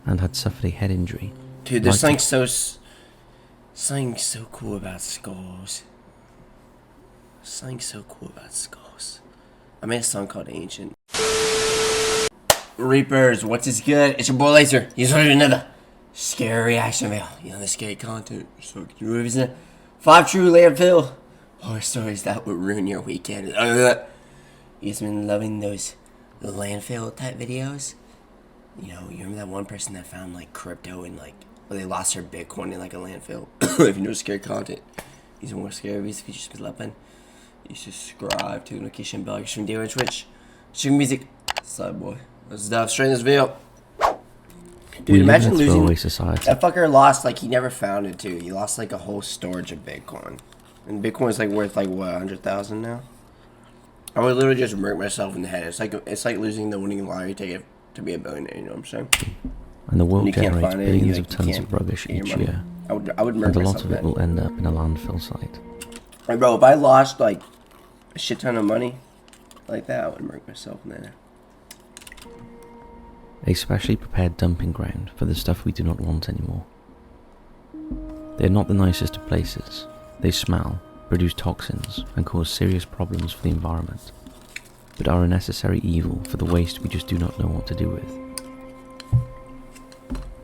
and had suffered a head injury. Dude, there's something so cool about skulls. Something so cool about skulls. I made a song called Ancient. Reapers, what's is good? It's your boy Laser. He's ready to another scary reaction video. You know the scary content. So get your movies in. 5 true Landfill horror stories that would ruin your weekend. You've been loving those Landfill type videos. You know, you remember that one person that found like crypto and like, well, they lost their Bitcoin in like a landfill. If you know scary content, these are more scary videos. If you just been loving, you subscribe to the notification bell. You stream daily on Twitch. Stream music. Side boy. Let's dive straight in this video. Dude, imagine losing. That fucker lost, like, he never found it too. He lost like a whole storage of Bitcoin. And Bitcoin is like worth like what, 100,000 now? I would literally just murk myself in the head. It's like losing the winning lottery ticket to be a billionaire, you know what I'm saying? And the world generates billions of tons of rubbish each year. I would murk myself. And a lot of it will end up in a landfill site. Like, bro, if I lost like a shit ton of money like that, I would murk myself in there. A specially prepared dumping ground for the stuff we do not want anymore. They are not the nicest of places. They smell, produce toxins, and cause serious problems for the environment, but are a necessary evil for the waste we just do not know what to do with.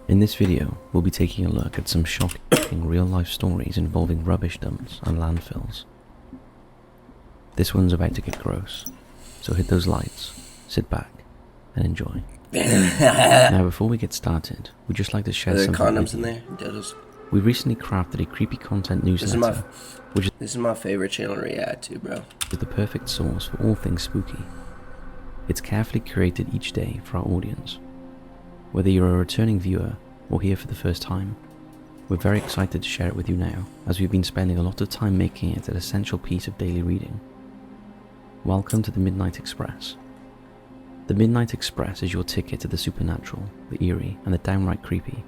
In this video, we'll be taking a look at some shocking real-life stories involving rubbish dumps and landfills. This one's about to get gross, so hit those lights, sit back, and enjoy. Now, before we get started, we'd just like to share some condoms in there. We recently crafted a creepy content newsletter, this is my favorite channel to react to, bro. Is the perfect source for all things spooky. It's carefully curated each day for our audience. Whether you're a returning viewer or here for the first time, we're very excited to share it with you now, as we've been spending a lot of time making it an essential piece of daily reading. Welcome to the Midnight Express. The Midnight Express is your ticket to the supernatural, the eerie, and the downright creepy.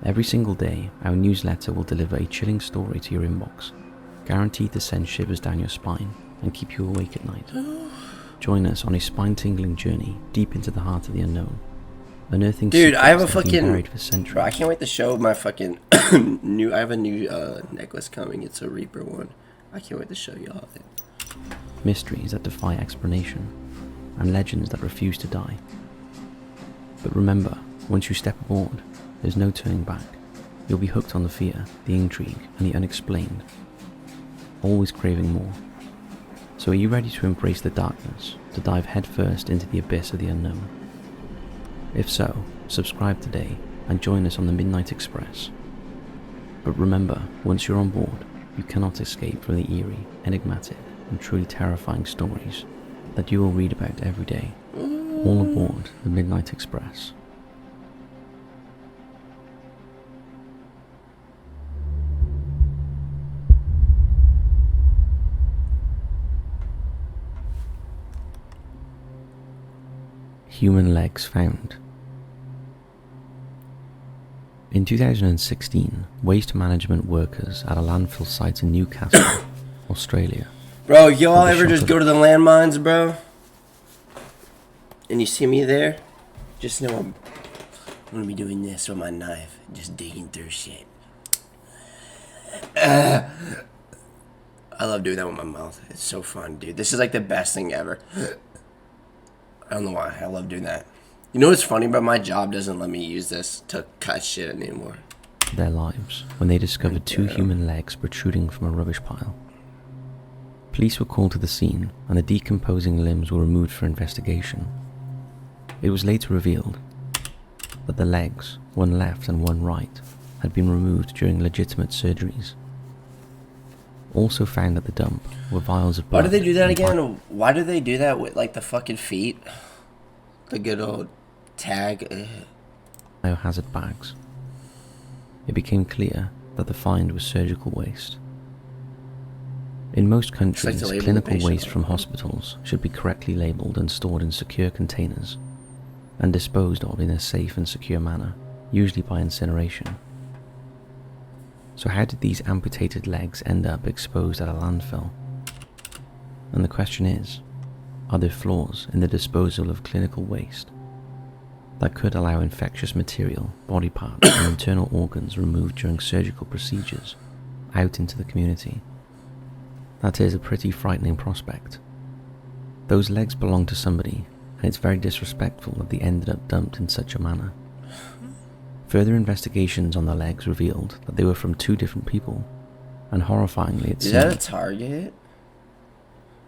Every single day, our newsletter will deliver a chilling story to your inbox, guaranteed to send shivers down your spine and keep you awake at night. Join us on a spine-tingling journey deep into the heart of the unknown, unearthing secrets I have a that have been fucking buried for centuries. Bro, I can't wait to show my fucking I have a new necklace coming. It's a Reaper one. I can't wait to show y'all it. Mysteries that defy explanation, and legends that refuse to die. But remember, once you step aboard, there's no turning back. You'll be hooked on the fear, the intrigue, and the unexplained, always craving more. So are you ready to embrace the darkness, to dive headfirst into the abyss of the unknown? If so, subscribe today and join us on the Midnight Express. But remember, once you're on board, you cannot escape from the eerie, enigmatic, and truly terrifying stories that you will read about every day. All aboard the Midnight Express. Human legs found. In 2016, waste management workers at a landfill site in Newcastle, Australia. Bro, y'all ever just go to the landmines, bro? And you see me there? Just know I'm gonna be doing this with my knife, just digging through shit. I love doing that with my mouth. It's so fun, dude. This is like the best thing ever. I don't know why. I love doing that. You know what's funny, bro? My job doesn't let me use this to cut shit anymore. Their lives when they discovered 2 human legs protruding from a rubbish pile. Police were called to the scene and the decomposing limbs were removed for investigation. It was later revealed that the legs, one left and one right, had been removed during legitimate surgeries. Also found at the dump were vials of blood. Why did they do that again? Why did they do that with like the fucking feet? The good old tag. Biohazard bags. It became clear that the find was surgical waste. In most countries, clinical waste from hospitals should be correctly labelled and stored in secure containers, and disposed of in a safe and secure manner, usually by incineration. So how did these amputated legs end up exposed at a landfill? And the question is, are there flaws in the disposal of clinical waste? that could allow infectious material, body parts, and internal organs removed during surgical procedures out into the community. That is a pretty frightening prospect. Those legs belong to somebody, and it's very disrespectful that they ended up dumped in such a manner. Further investigations on the legs revealed that they were from 2 different people, and horrifyingly it seemed... Is that a target?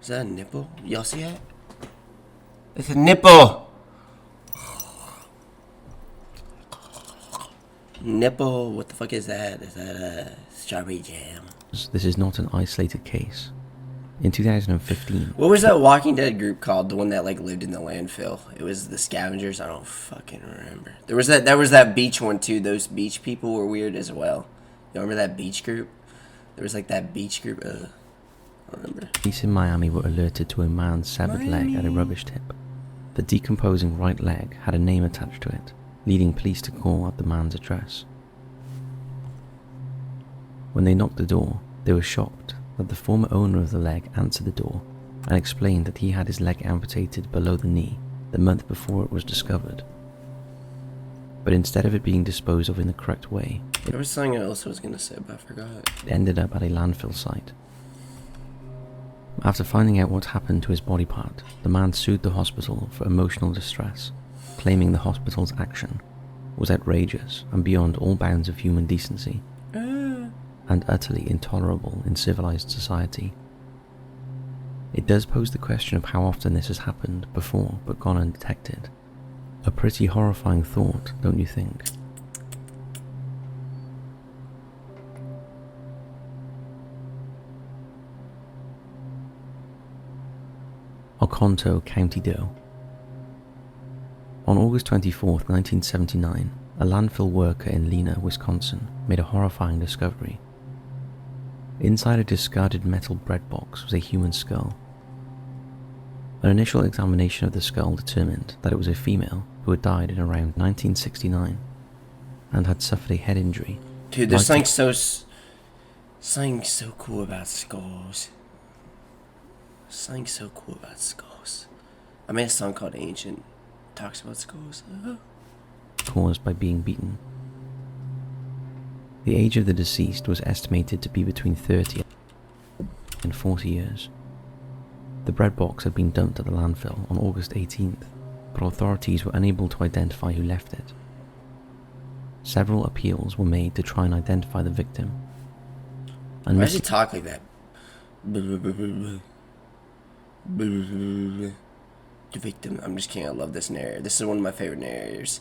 Is that a nipple? Y'all see that? It's a nipple! Nipple, what the fuck is that? Is that a strawberry jam? This is not an isolated case. In 2015... What was that Walking Dead group called? The one that like lived in the landfill. It was the scavengers. I don't fucking remember. There was that beach one too. Those beach people were weird as well. You remember that beach group? There was like that beach group. I don't remember. Police in Miami were alerted to a man's severed leg at a rubbish tip. The decomposing right leg had a name attached to it, leading police to call out the man's address. When they knocked the door, they were shocked that the former owner of the leg answered the door and explained that he had his leg amputated below the knee the month before it was discovered. But instead of it being disposed of in the correct way, there was something else I was gonna say, but I forgot. It ended up at a landfill site. After finding out what happened to his body part, the man sued the hospital for emotional distress, claiming the hospital's action was outrageous and beyond all bounds of human decency, and utterly intolerable in civilized society. It does pose the question of how often this has happened before but gone undetected. A pretty horrifying thought, don't you think? 𝐈𝐭'𝐬. On August 24, 1979, a landfill worker in Lena, Wisconsin made a horrifying discovery. Inside a discarded metal bread box was a human skull. An initial examination of the skull determined that it was a female who had died in around 1969 and had suffered a head injury. Dude, there's something so cool about skulls. Something so cool about skulls. I made a song called Ancient. Talks about skulls. Caused by being beaten. The age of the deceased was estimated to be between 30 and 40 years. The bread box had been dumped at the landfill on August 18th, but authorities were unable to identify who left it. Several appeals were made to try and identify the victim. Why does he talk like that? The victim. I'm just kidding. I love this narrator. This is one of my favorite narrators.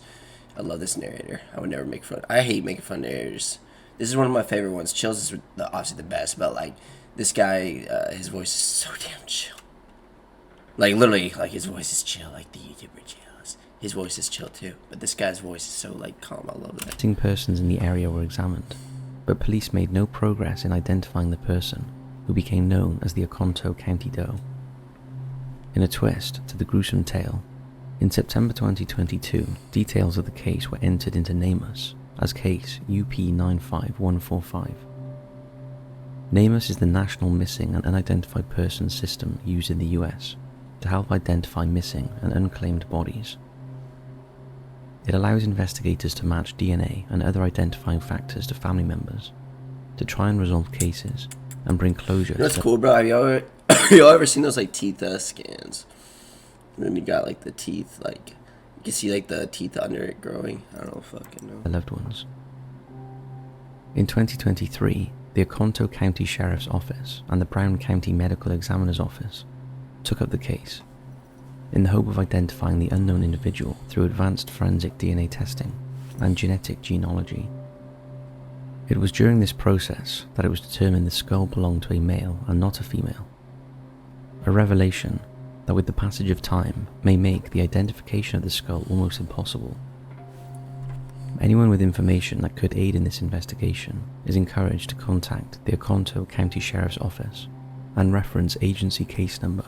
I love this narrator. I would never make fun. I hate making fun of narrators. This is one of my favorite ones. Chills is obviously the best, but like this guy, his voice is so damn chill. Like literally, like his voice is chill, like the YouTuber chills. His voice is chill too, but this guy's voice is so like calm. I love that. Missing persons in the area were examined, but police made no progress in identifying the person, who became known as the 𝐭∗𝐬. In a twist to the gruesome tale, in September 2022, details of the case were entered into NamUs as case UP95145. NamUs is the National Missing and Unidentified Persons System used in the US to help identify missing and unclaimed bodies. It allows investigators to match DNA and other identifying factors to family members to try and resolve cases and bring closure. That's cool, bro. Have y'all ever seen those like teeth scans? And then you got like the teeth, like you can see like the teeth under it growing. I don't fucking know. The loved ones. In 2023, the Oconto County Sheriff's Office and the Brown County Medical Examiner's Office took up the case in the hope of identifying the unknown individual through advanced forensic DNA testing and genetic genealogy. It was during this process that it was determined the skull belonged to a male and not a female. A revelation that with the passage of time may make the identification of the skull almost impossible. Anyone with information that could aid in this investigation is encouraged to contact the Oconto County Sheriff's Office and reference agency case number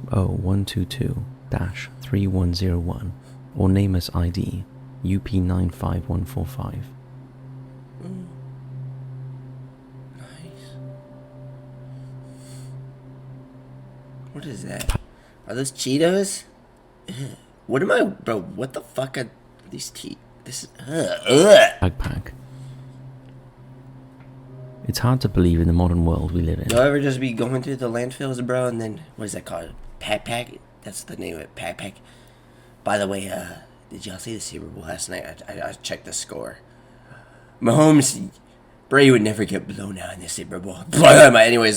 0122-3101 or NamUs ID UP95145. Nice. What is that? Are those Cheetos? What am I, bro? What the fuck? These teeth. This is Pag. It's hard to believe in the modern world we live in. You'll ever just be going through the landfills, bro, and then what is that called? Pack. That's the name of it. Pack. By the way, did y'all see the Super Bowl last night? I checked the score. Mahomes, bro, you would never get blown out in the Super Bowl. But anyways,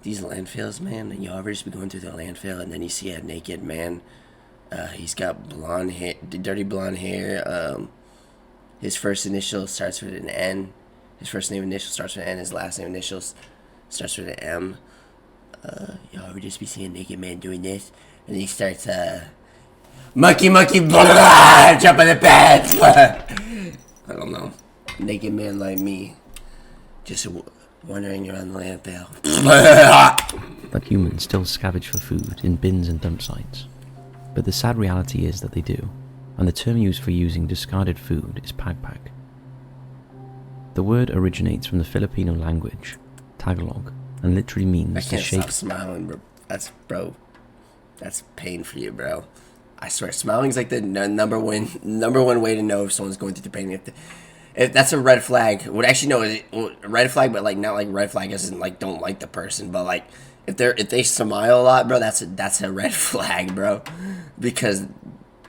these landfills, man. Y'all ever just be going through the landfill and then you see a naked man? He's got blonde hair, dirty blonde hair. His first initial starts with an N. His first name initial starts with an N. His last name initials starts with an M. Y'all ever just be seeing a naked man doing this? And he starts, monkey, blah, blah, jump in the bed. I don't know. Naked man like me, just wandering around the landfill. That humans still scavenge for food in bins and dump sites. But the sad reality is that they do, and the term used for using discarded food is pagpag. The word originates from the Filipino language, Tagalog, and literally means I to can't shake. stop smiling, bro. That's pain for you, bro. I swear, smiling's like the number one way to know if someone's going through the pain. If that's a red flag, well, actually no, a red flag, but like not like red flag isn't like don't like the person, but like if they smile a lot, bro, that's a red flag, bro. Because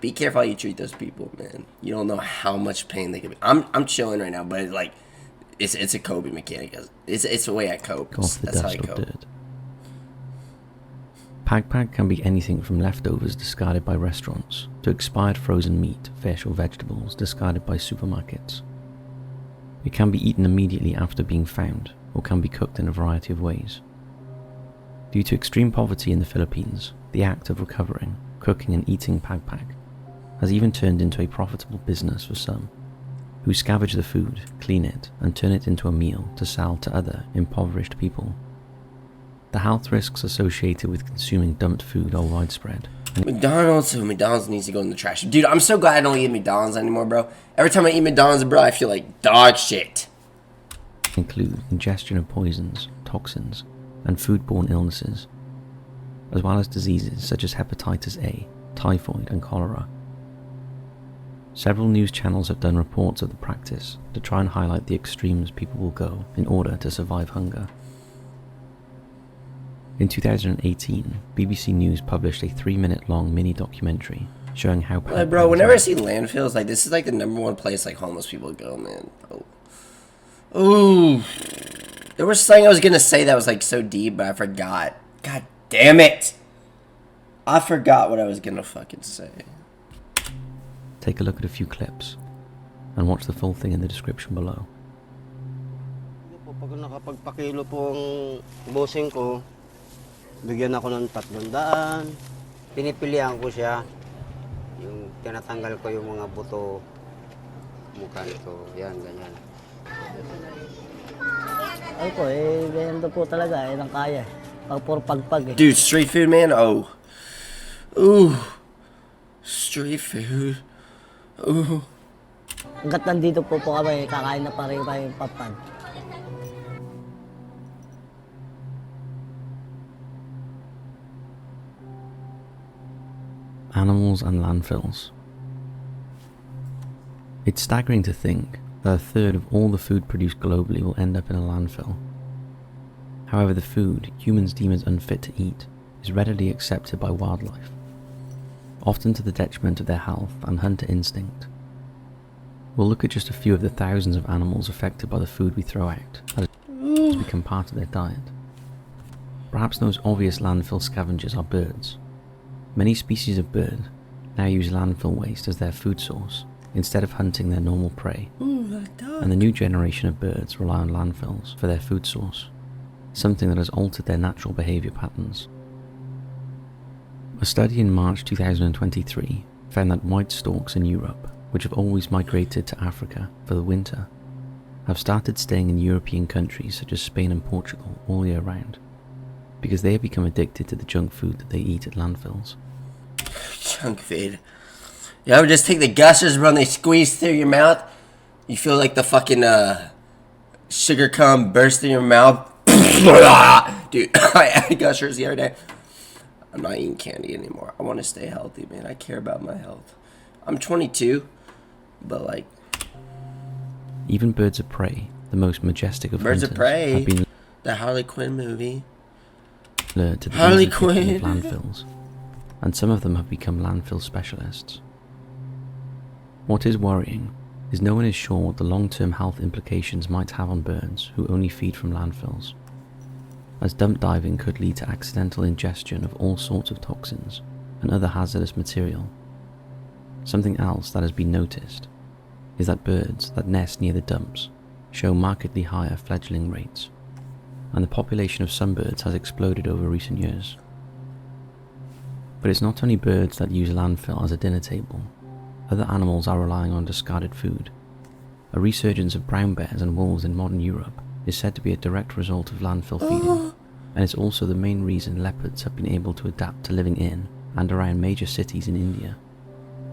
be careful how you treat those people, man. You don't know how much pain they could be. I'm chilling right now, but like it's a coping mechanic. It's the way I cope. Off the That's how I dust or cope. dirt. Pagpag can be anything from leftovers discarded by restaurants to expired frozen meat, fish or vegetables discarded by supermarkets. It can be eaten immediately after being found or can be cooked in a variety of ways. Due to extreme poverty in the Philippines, the act of recovering, cooking and eating pagpag has even turned into a profitable business for some, who scavenge the food, clean it and turn it into a meal to sell to other impoverished people. The health risks associated with consuming dumped food are widespread. McDonald's needs to go in the trash. Dude, I'm so glad I don't eat McDonald's anymore, bro. Every time I eat McDonald's, bro, I feel like dog shit. Include ingestion of poisons, toxins, and foodborne illnesses, as well as diseases such as hepatitis A, typhoid, and cholera. Several news channels have done reports of the practice to try and highlight the extremes people will go in order to survive hunger. In 2018, BBC News published a 3-minute-long mini-documentary showing how... Like, bro, whenever I see landfills, like, this is, like, the #1 place, like, homeless people go, man. Oh. Ooh. There was something I was gonna say that was, like, so deep, but I forgot. God damn it! I forgot what I was gonna fucking say. Take a look at a few clips and watch the full thing in the description below. Pag nakapagpakilo po ang bossing ko, bigyan ako ng 300. Pinipilihan ko siya. Yung tinatanggal ko yung mga buto, mukha nito, yan, ganyan. Ay po, ganyan daw po talaga, ang kaya. Pagpag eh. Dude, street food, man? Oh. Ooh. Street food. Ooh. Hanggat nandito po kami, kakain na pa rin tayo yung papan. Animals and landfills. It's staggering to think that a third of all the food produced globally will end up in a landfill. However, the food humans deem as unfit to eat is readily accepted by wildlife, often to the detriment of their health and hunter instinct. We'll look at just a few of the thousands of animals affected by the food we throw out as it's become part of their diet. Perhaps the most obvious landfill scavengers are birds. Many species of bird now use landfill waste as their food source instead of hunting their normal prey, and the new generation of birds rely on landfills for their food source, something that has altered their natural behaviour patterns. A study in March 2023 found that white storks in Europe, which have always migrated to Africa for the winter, have started staying in European countries such as Spain and Portugal all year round, because they have become addicted to the junk food that they eat at landfills. Junk food. You ever just take the gushers, bro, and they squeeze through your mouth? You feel like the fucking, sugar cum burst in your mouth. Dude, I had gushers the other day. I'm not eating candy anymore. I want to stay healthy, man. I care about my health. I'm 22, but like Even birds of prey, the most majestic of Birds of hunters, Prey, have been the Harley Quinn movie. lured to the Harley easy picking Quinn. of landfills, and some of them have become landfill specialists. What is worrying is no one is sure what the long-term health implications might have on birds who only feed from landfills, as dump diving could lead to accidental ingestion of all sorts of toxins and other hazardous material. Something else that has been noticed is that birds that nest near the dumps show markedly higher fledgling rates, and the population of some birds has exploded over recent years. But it's not only birds that use landfill as a dinner table. Other animals are relying on discarded food. A resurgence of brown bears and wolves in modern Europe is said to be a direct result of landfill feeding, and it's also the main reason leopards have been able to adapt to living in and around major cities in India,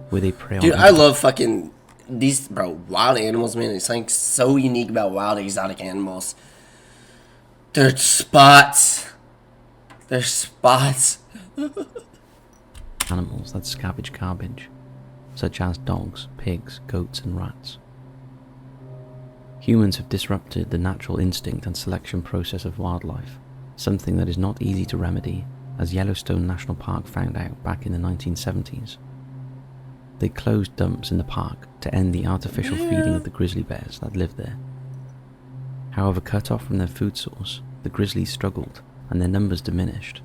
where they prey on... Dude, I love fucking these, bro, wild animals, man. It's something so unique about wild exotic animals. Their spots. Their spots. animals that scavenge garbage, such as dogs, pigs, goats, and rats. Humans have disrupted the natural instinct and selection process of wildlife, something that is not easy to remedy, as Yellowstone National Park found out back in the 1970s. They closed dumps in the park to end the artificial feeding of the grizzly bears that lived there. However, cut off from their food source, the grizzlies struggled and their numbers diminished.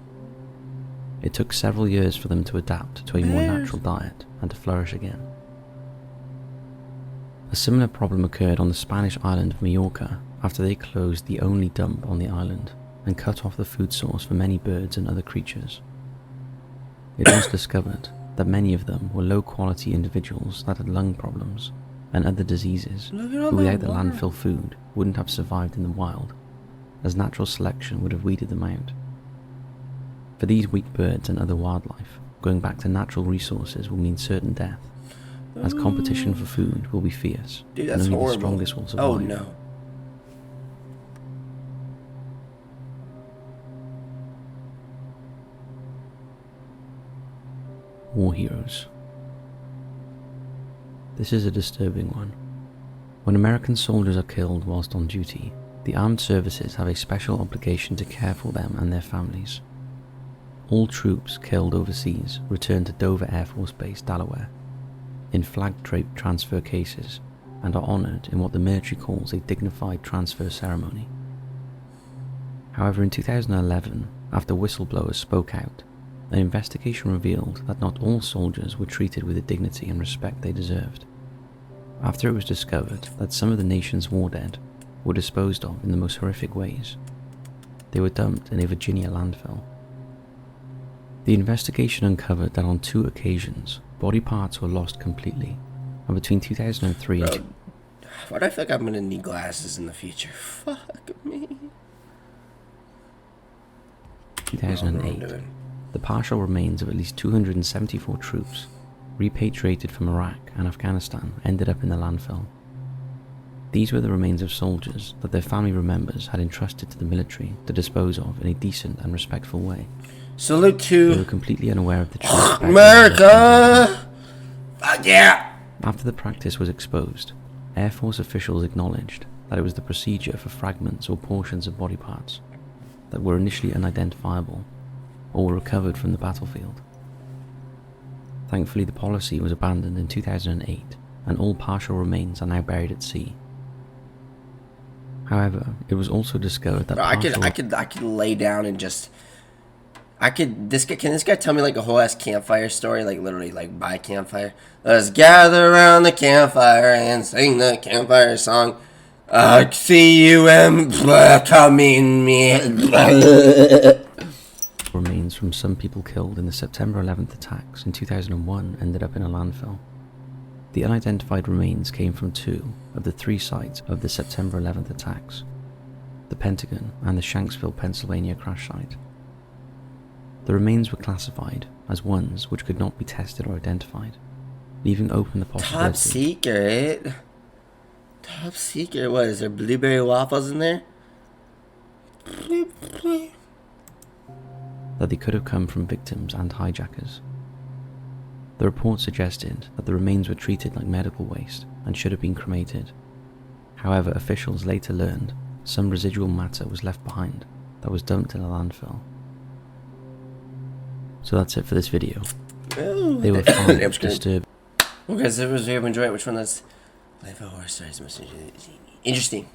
It took several years for them to adapt to a more natural diet and to flourish again. A similar problem occurred on the Spanish island of Mallorca after they closed the only dump on the island and cut off the food source for many birds and other creatures. It was discovered that many of them were low-quality individuals that had lung problems and other diseases who without the landfill food wouldn't have survived in the wild, as natural selection would have weeded them out. For these weak birds and other wildlife, going back to natural resources will mean certain death, as competition for food will be fierce, Dude, and that's only horrible. the strongest will survive. Oh no. War heroes. This is a disturbing one. When American soldiers are killed whilst on duty, the armed services have a special obligation to care for them and their families. All troops killed overseas return to Dover Air Force Base, Delaware, in flag-draped transfer cases, and are honoured in what the military calls a dignified transfer ceremony. However, in 2011, after whistleblowers spoke out, an investigation revealed that not all soldiers were treated with the dignity and respect they deserved, after it was discovered that some of the nation's war dead were disposed of in the most horrific ways. They were dumped in a Virginia landfill. The investigation uncovered that on 2 occasions, body parts were lost completely, and between 2003 Bro, and why do I feel like I'm gonna need glasses in the future? Fuck me. 2008, the partial remains of at least 274 troops, repatriated from Iraq and Afghanistan, ended up in the landfill. These were the remains of soldiers that their family members had entrusted to the military to dispose of in a decent and respectful way. Salute They were to completely unaware of the truth. America! Fuck yeah! After the practice was exposed, Air Force officials acknowledged that it was the procedure for fragments or portions of body parts that were initially unidentifiable or were recovered from the battlefield. Thankfully, the policy was abandoned in 2008, and all partial remains are now buried at sea. However, it was also discovered that Bro, I could lay down and just... can this guy tell me like a whole ass campfire story, like literally like by a campfire? Let's gather around the campfire and sing the campfire song. Remains from some people killed in the September 11th attacks in 2001 ended up in a landfill. The unidentified remains came from 2 of the 3 sites of the September 11th attacks, the Pentagon and the Shanksville, Pennsylvania crash site. The remains were classified as ones which could not be tested or identified, leaving open the possibility... Top secret? Top secret? What, is there blueberry waffles in there? that they could have come from victims and hijackers. The report suggested that the remains were treated like medical waste and should have been cremated. However, officials later learned some residual matter was left behind that was dumped in a landfill. So that's it for this video. They were found disturbed. Okay, so if you enjoy it, which one is Landfill horror stories most interesting?